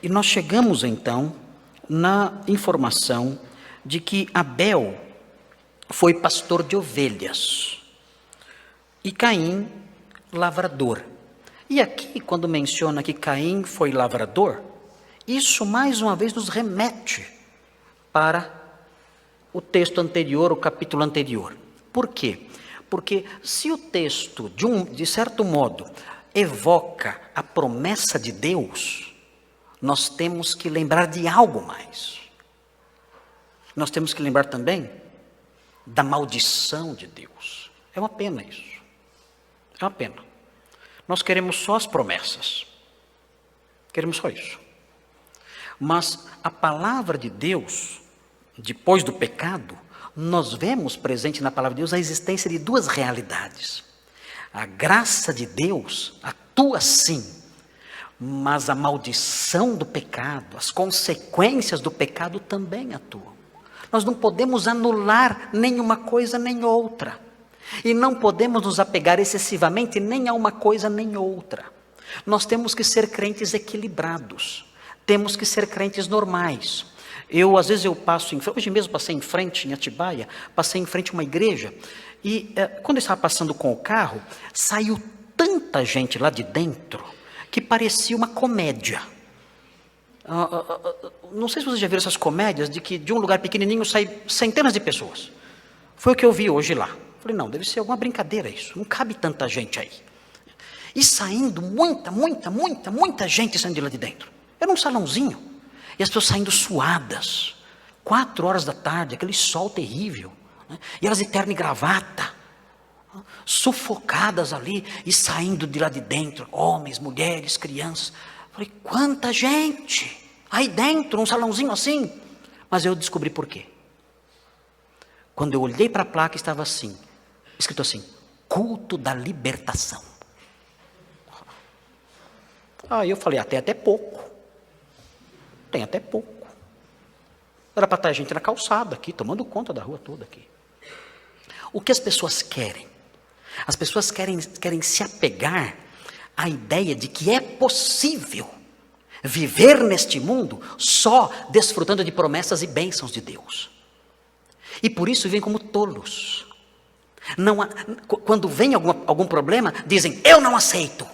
E nós chegamos então na informação de que Abel foi pastor de ovelhas e Caim lavrador. E aqui, quando menciona que Caim foi lavrador, isso mais uma vez nos remete para o texto anterior, o capítulo anterior. Por quê? Porque se o texto, de certo modo, evoca a promessa de Deus, nós temos que lembrar de algo mais. Nós temos que lembrar também da maldição de Deus. É uma pena isso. É uma pena. Nós queremos só as promessas. Queremos só isso. Mas a palavra de Deus, depois do pecado, nós vemos presente na palavra de Deus a existência de duas realidades. A graça de Deus atua sim, mas a maldição do pecado, as consequências do pecado também atuam. Nós não podemos anular nenhuma coisa nem outra. E não podemos nos apegar excessivamente nem a uma coisa nem outra. Nós temos que ser crentes equilibrados. Temos que ser crentes normais. Às vezes eu passo em frente, hoje mesmo passei em frente em Atibaia, passei em frente a uma igreja, e quando eu estava passando com o carro, saiu tanta gente lá de dentro, que parecia uma comédia. Não sei se vocês já viram essas comédias, de que de um lugar pequenininho saem centenas de pessoas. Foi o que eu vi hoje lá. Falei, não, deve ser alguma brincadeira isso, não cabe tanta gente aí. E saindo muita gente saindo de lá de dentro. Era um salãozinho, e as pessoas saindo suadas, 4 horas da tarde, aquele sol terrível, né? E elas de terno e gravata, sufocadas ali, e saindo de lá de dentro, homens, mulheres, crianças. Falei, quanta gente, aí dentro, um salãozinho assim. Mas eu descobri por quê. Quando eu olhei para a placa, estava assim, escrito assim, culto da libertação. Aí eu falei, até pouco. Tem até pouco. Era para estar gente na calçada aqui, tomando conta da rua toda aqui. O que as pessoas querem? As pessoas querem se apegar à ideia de que é possível viver neste mundo só desfrutando de promessas e bênçãos de Deus. E por isso vivem como tolos. Quando vem algum problema, dizem, eu não aceito.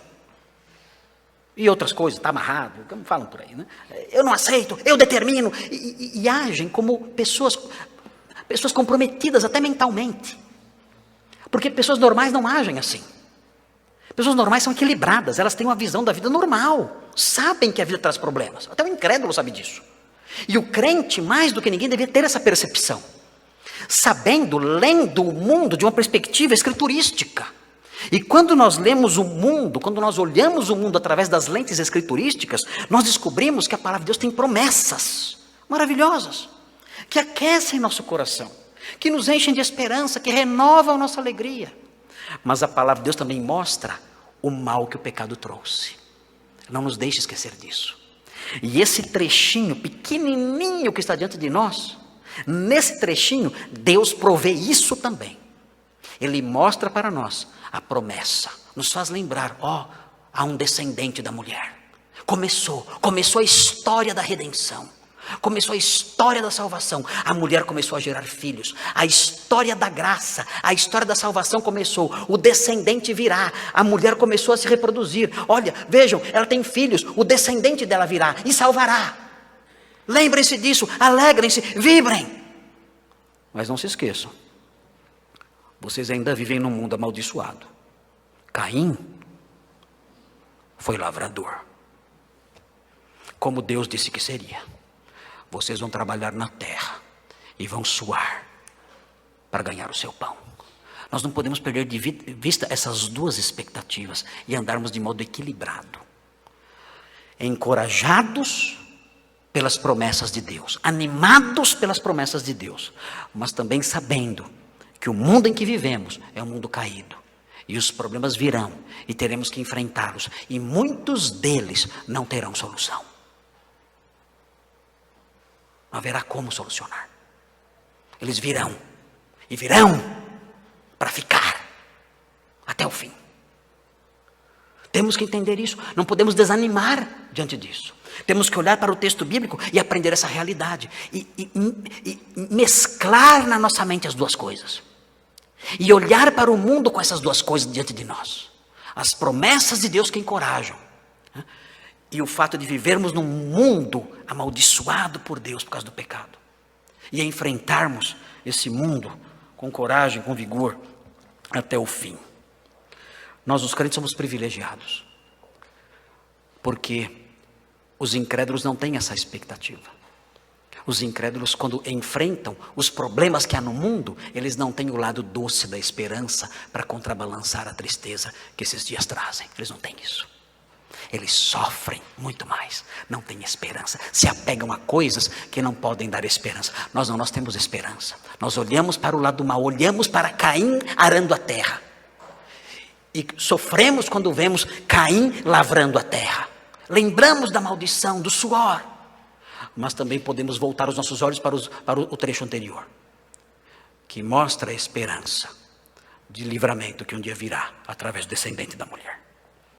E outras coisas, está amarrado, como falam por aí, né? Eu não aceito, eu determino. E agem como pessoas comprometidas até mentalmente. Porque pessoas normais não agem assim. Pessoas normais são equilibradas, elas têm uma visão da vida normal. Sabem que a vida traz problemas, até o incrédulo sabe disso. E o crente, mais do que ninguém, deveria ter essa percepção. Sabendo, lendo o mundo de uma perspectiva escriturística. E quando nós lemos o mundo, quando nós olhamos o mundo através das lentes escriturísticas, nós descobrimos que a palavra de Deus tem promessas maravilhosas, que aquecem nosso coração, que nos enchem de esperança, que renovam a nossa alegria. Mas a palavra de Deus também mostra o mal que o pecado trouxe. Não nos deixe esquecer disso. E esse trechinho pequenininho que está diante de nós, nesse trechinho, Deus provê isso também. Ele mostra para nós a promessa, nos faz lembrar, há um descendente da mulher. Começou a história da redenção, começou a história da salvação. A mulher começou a gerar filhos, a história da graça, a história da salvação começou. O descendente virá, a mulher começou a se reproduzir. Olha, vejam, ela tem filhos, o descendente dela virá e salvará. Lembrem-se disso, alegrem-se, vibrem. Mas não se esqueçam, vocês ainda vivem num mundo amaldiçoado. Caim foi lavrador, como Deus disse que seria. Vocês vão trabalhar na terra e vão suar para ganhar o seu pão. Nós não podemos perder de vista essas duas expectativas e andarmos de modo equilibrado, encorajados pelas promessas de Deus, animados pelas promessas de Deus, mas também sabendo que o mundo em que vivemos é um mundo caído, e os problemas virão, e teremos que enfrentá-los, e muitos deles não terão solução. Não haverá como solucionar. Eles virão, e virão para ficar até o fim. Temos que entender isso, não podemos desanimar diante disso. Temos que olhar para o texto bíblico e aprender essa realidade. E mesclar na nossa mente as duas coisas. E olhar para o mundo com essas duas coisas diante de nós. As promessas de Deus que encorajam. E o fato de vivermos num mundo amaldiçoado por Deus por causa do pecado. E enfrentarmos esse mundo com coragem, com vigor, até o fim. Nós, os crentes, somos privilegiados. Porque os incrédulos não têm essa expectativa. Os incrédulos, quando enfrentam os problemas que há no mundo, eles não têm o lado doce da esperança para contrabalançar a tristeza que esses dias trazem. Eles não têm isso. Eles sofrem muito mais, não têm esperança, se apegam a coisas que não podem dar esperança. Nós não, nós temos esperança. Nós olhamos para o lado do mal, olhamos para Caim arando a terra. E sofremos quando vemos Caim lavrando a terra. Lembramos da maldição, do suor. Mas também podemos voltar os nossos olhos para o trecho anterior, que mostra a esperança de livramento que um dia virá através do descendente da mulher.